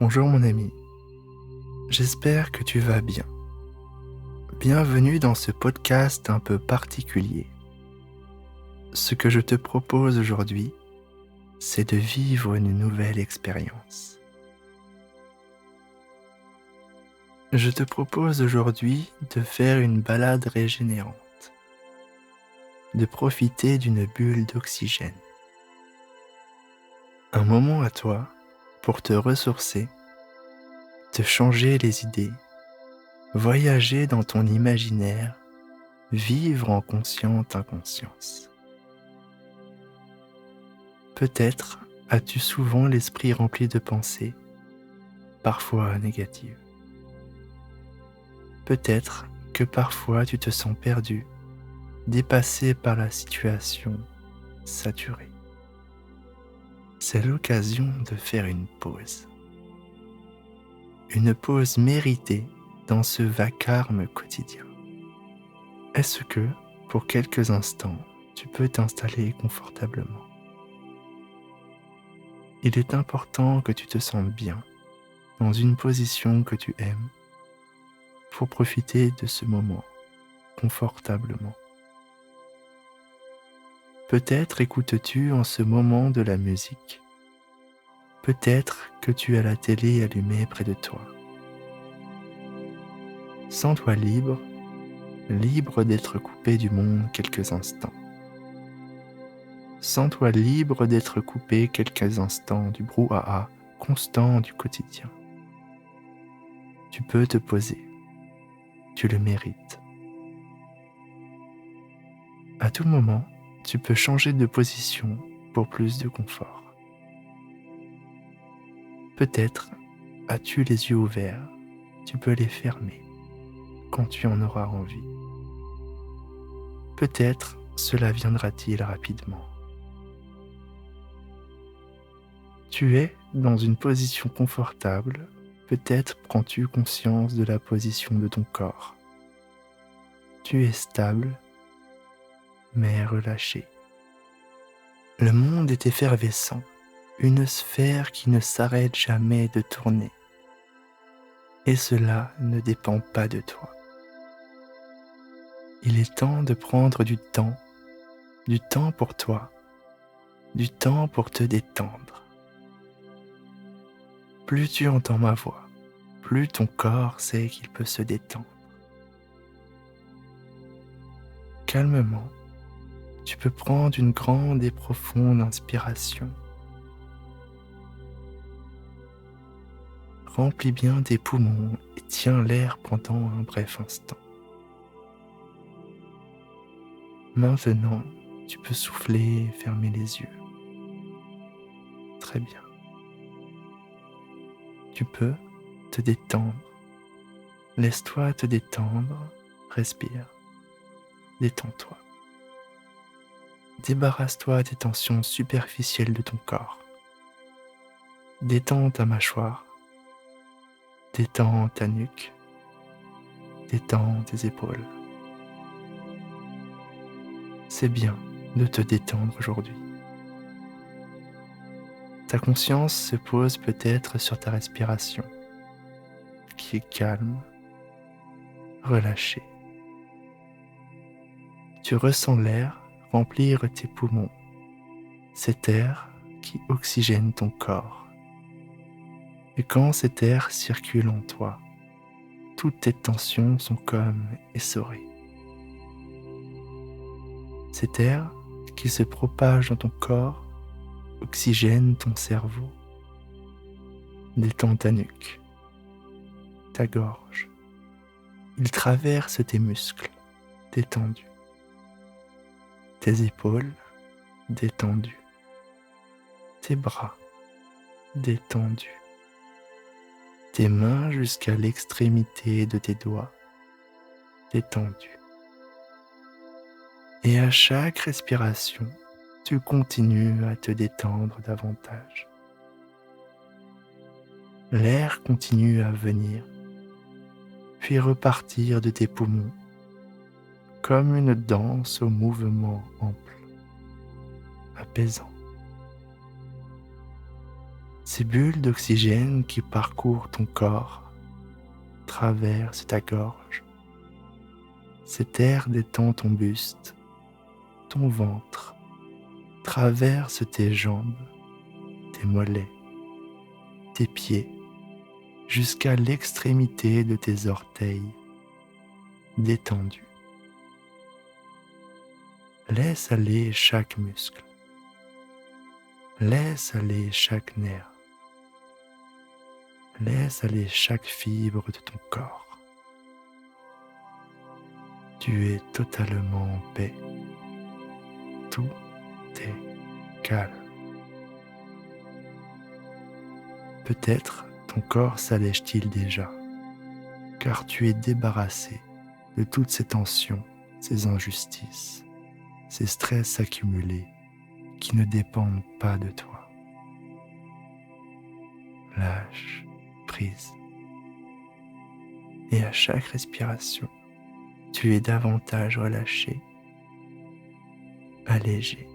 Bonjour mon ami, j'espère que tu vas bien. Bienvenue dans ce podcast un peu particulier. Ce que je te propose aujourd'hui, c'est de vivre une nouvelle expérience. Je te propose aujourd'hui de faire une balade régénérante, de profiter d'une bulle d'oxygène. Un moment à toi pour te ressourcer, te changer les idées, voyager dans ton imaginaire, vivre en consciente inconscience. Peut-être as-tu souvent l'esprit rempli de pensées, parfois négatives. Peut-être que parfois tu te sens perdu, dépassé par la situation, saturé. C'est l'occasion de faire une pause. Une pause méritée dans ce vacarme quotidien. Est-ce que, pour quelques instants, tu peux t'installer confortablement ? Il est important que tu te sentes bien, dans une position que tu aimes, pour profiter de ce moment confortablement. Peut-être écoutes-tu en ce moment de la musique. Peut-être que tu as la télé allumée près de toi. Sens-toi libre, libre d'être coupé du monde quelques instants. Sens-toi libre d'être coupé quelques instants du brouhaha constant du quotidien. Tu peux te poser. Tu le mérites. À tout moment, tu peux changer de position pour plus de confort. Peut-être as-tu les yeux ouverts, tu peux les fermer quand tu en auras envie. Peut-être cela viendra-t-il rapidement. Tu es dans une position confortable, peut-être prends-tu conscience de la position de ton corps. Tu es stable, mais relâché. Le monde est effervescent, une sphère qui ne s'arrête jamais de tourner. Et cela ne dépend pas de toi. Il est temps de prendre du temps pour toi, du temps pour te détendre. Plus tu entends ma voix, plus ton corps sait qu'il peut se détendre. Calmement, tu peux prendre une grande et profonde inspiration. Remplis bien tes poumons et tiens l'air pendant un bref instant. Maintenant, tu peux souffler et fermer les yeux. Très bien. Tu peux te détendre. Laisse-toi te détendre. Respire. Détends-toi. Débarrasse-toi des tensions superficielles de ton corps. Détends ta mâchoire. Détends ta nuque. Détends tes épaules. C'est bien de te détendre aujourd'hui. Ta conscience se pose peut-être sur ta respiration, qui est calme, relâchée. Tu ressens l'air remplir tes poumons, cet air qui oxygène ton corps. Et quand cet air circule en toi, toutes tes tensions sont comme essorées. Cet air qui se propage dans ton corps oxygène ton cerveau, détend ta nuque, ta gorge. Il traverse tes muscles, détendus, tes épaules, détendues, tes bras, détendus, tes mains jusqu'à l'extrémité de tes doigts, détendus. Et à chaque respiration, tu continues à te détendre davantage. L'air continue à venir, puis repartir de tes poumons, comme une danse au mouvement ample, apaisant. Ces bulles d'oxygène qui parcourent ton corps, traversent ta gorge. Cet air détend ton buste, ton ventre, traverse tes jambes, tes mollets, tes pieds, jusqu'à l'extrémité de tes orteils, détendus. Laisse aller chaque muscle. Laisse aller chaque nerf. Laisse aller chaque fibre de ton corps. Tu es totalement en paix. Tout est calme. Peut-être ton corps s'allège-t-il déjà, car tu es débarrassé de toutes ces tensions, ces injustices, ces stress accumulés qui ne dépendent pas de toi. Lâche prise. Et à chaque respiration, tu es davantage relâché, allégé.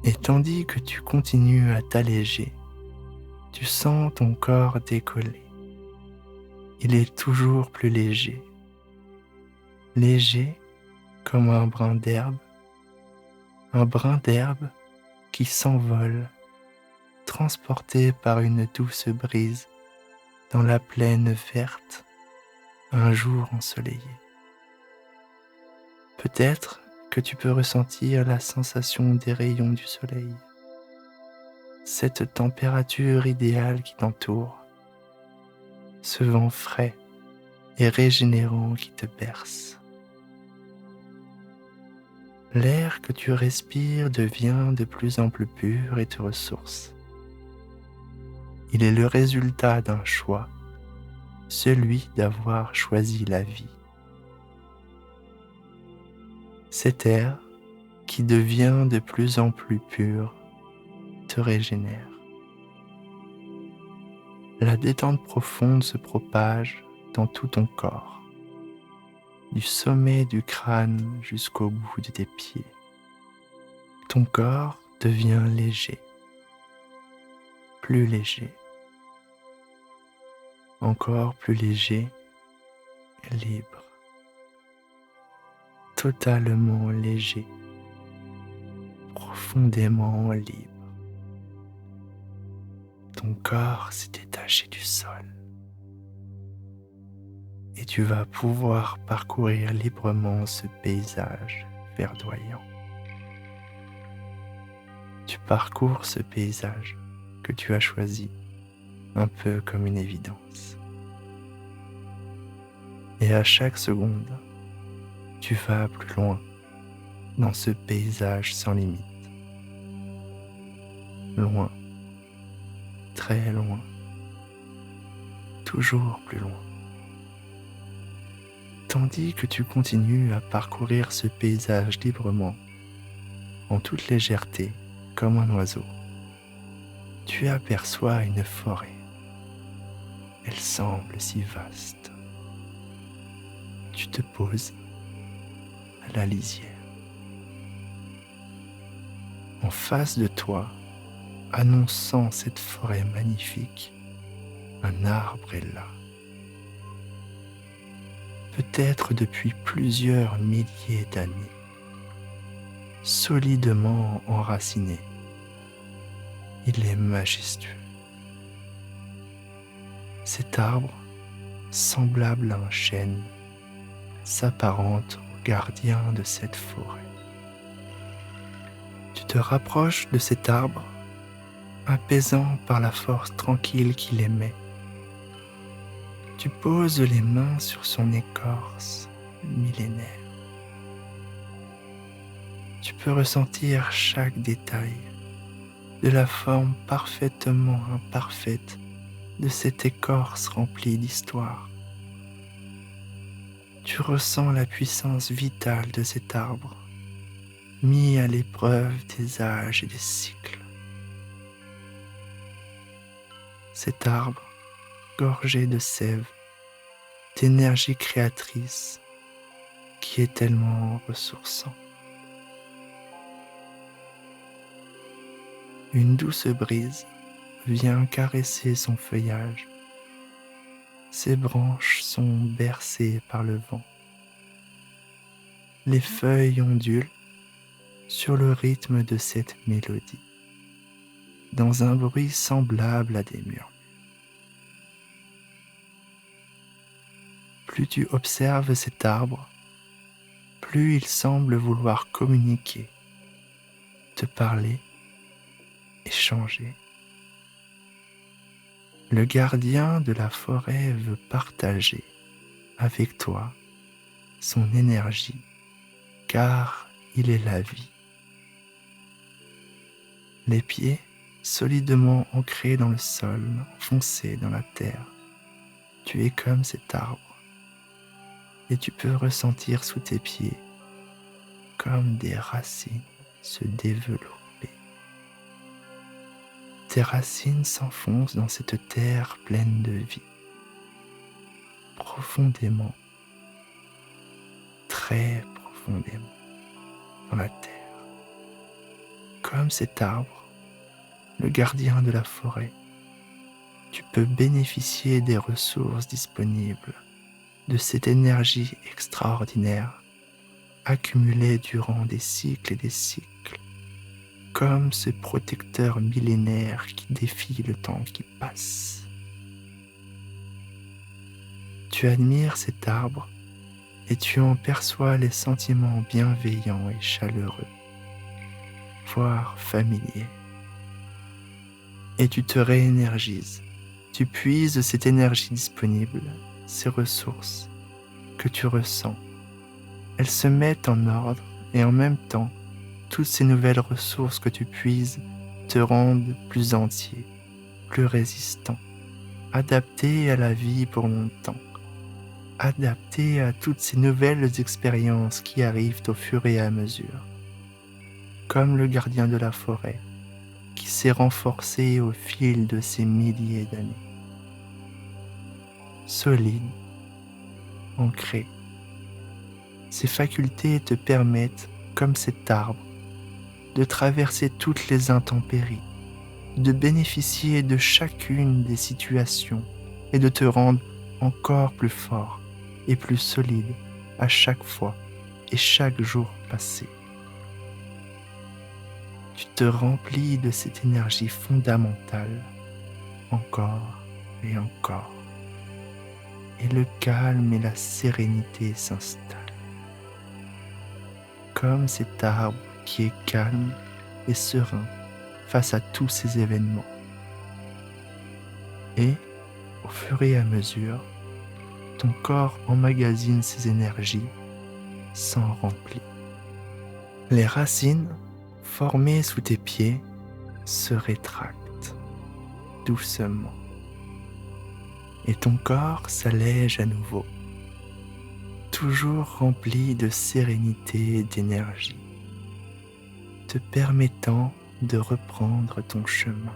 Et tandis que tu continues à t'alléger, tu sens ton corps décoller. Il est toujours plus léger, léger comme un brin d'herbe qui s'envole, transporté par une douce brise dans la plaine verte, un jour ensoleillé. Peut-être que tu peux ressentir la sensation des rayons du soleil, cette température idéale qui t'entoure, ce vent frais et régénérant qui te berce. L'air que tu respires devient de plus en plus pur et te ressource. Il est le résultat d'un choix, celui d'avoir choisi la vie. Cet air qui devient de plus en plus pur te régénère. La détente profonde se propage dans tout ton corps, du sommet du crâne jusqu'au bout de tes pieds. Ton corps devient léger, plus léger, encore plus léger et libre, totalement léger, profondément libre. Ton corps s'est détaché du sol et tu vas pouvoir parcourir librement ce paysage verdoyant. Tu parcours ce paysage que tu as choisi, un peu comme une évidence. Et à chaque seconde, tu vas plus loin dans ce paysage sans limite. Loin, très loin, toujours plus loin. Tandis que tu continues à parcourir ce paysage librement, en toute légèreté, comme un oiseau, tu aperçois une forêt. Elle semble si vaste. Tu te poses à la lisière. En face de toi, annonçant cette forêt magnifique, un arbre est là. Peut-être depuis plusieurs milliers d'années, solidement enraciné. Il est majestueux. Cet arbre, semblable à un chêne, s'apparente au gardien de cette forêt. Tu te rapproches de cet arbre, apaisant par la force tranquille qu'il émet. Tu poses les mains sur son écorce millénaire. Tu peux ressentir chaque détail de la forme parfaitement imparfaite de cette écorce remplie d'histoire. Tu ressens la puissance vitale de cet arbre, mis à l'épreuve des âges et des cycles. Cet arbre, gorgé de sève, d'énergie créatrice, qui est tellement ressourçant. Une douce brise vient caresser son feuillage. Ses branches sont bercées par le vent. Les feuilles ondulent sur le rythme de cette mélodie, dans un bruit semblable à des murmures. Plus tu observes cet arbre, plus il semble vouloir communiquer, te parler, échanger. Le gardien de la forêt veut partager avec toi son énergie, car il est la vie. Les pieds solidement ancrés dans le sol, enfoncés dans la terre. Tu es comme cet arbre et tu peux ressentir sous tes pieds comme des racines se développer. Tes racines s'enfoncent dans cette terre pleine de vie, profondément, très profondément dans la terre. Comme cet arbre, le gardien de la forêt, tu peux bénéficier des ressources disponibles, de cette énergie extraordinaire accumulée durant des cycles et des cycles, comme ce protecteur millénaire qui défie le temps qui passe. Tu admires cet arbre et tu en perçois les sentiments bienveillants et chaleureux, voire familiers. Et tu te réénergises, tu puises cette énergie disponible, ces ressources que tu ressens. Elles se mettent en ordre et en même temps, toutes ces nouvelles ressources que tu puises te rendent plus entier, plus résistant, adapté à la vie pour longtemps, adapté à toutes ces nouvelles expériences qui arrivent au fur et à mesure, comme le gardien de la forêt qui s'est renforcé au fil de ces milliers d'années. Solide, ancré, ces facultés te permettent, comme cet arbre, de traverser toutes les intempéries, de bénéficier de chacune des situations et de te rendre encore plus fort et plus solide à chaque fois et chaque jour passé. Tu te remplis de cette énergie fondamentale encore et encore, et le calme et la sérénité s'installent. Comme cet arbre qui est calme et serein face à tous ces événements. Et, au fur et à mesure, ton corps emmagasine ces énergies, s'en remplit. Les racines formées sous tes pieds se rétractent doucement. Et ton corps s'allège à nouveau, toujours rempli de sérénité et d'énergie, te permettant de reprendre ton chemin.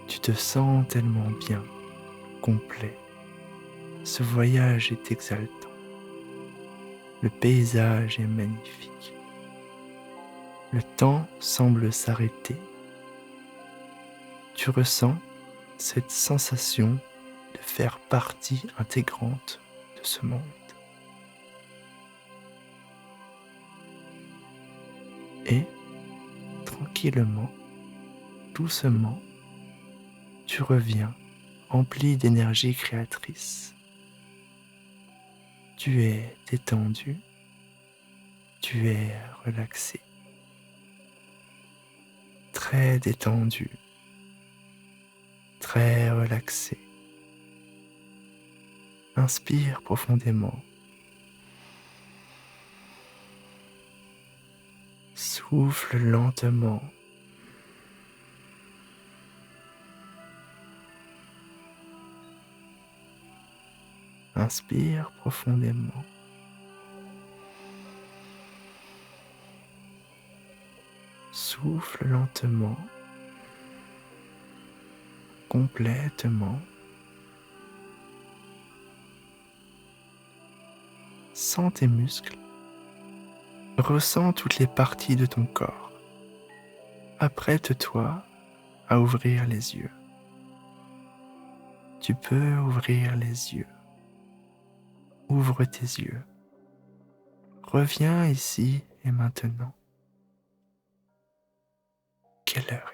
Tu te sens tellement bien, complet. Ce voyage est exaltant. Le paysage est magnifique. Le temps semble s'arrêter. Tu ressens cette sensation de faire partie intégrante de ce monde. Et, tranquillement, doucement, tu reviens rempli d'énergie créatrice. Tu es détendu, tu es relaxé, très détendu, très relaxé. Inspire profondément. Souffle lentement. Inspire profondément. Souffle lentement, complètement. Sens tes muscles. Ressens toutes les parties de ton corps. Apprête-toi à ouvrir les yeux. Tu peux ouvrir les yeux. Ouvre tes yeux. Reviens ici et maintenant. Quelle heure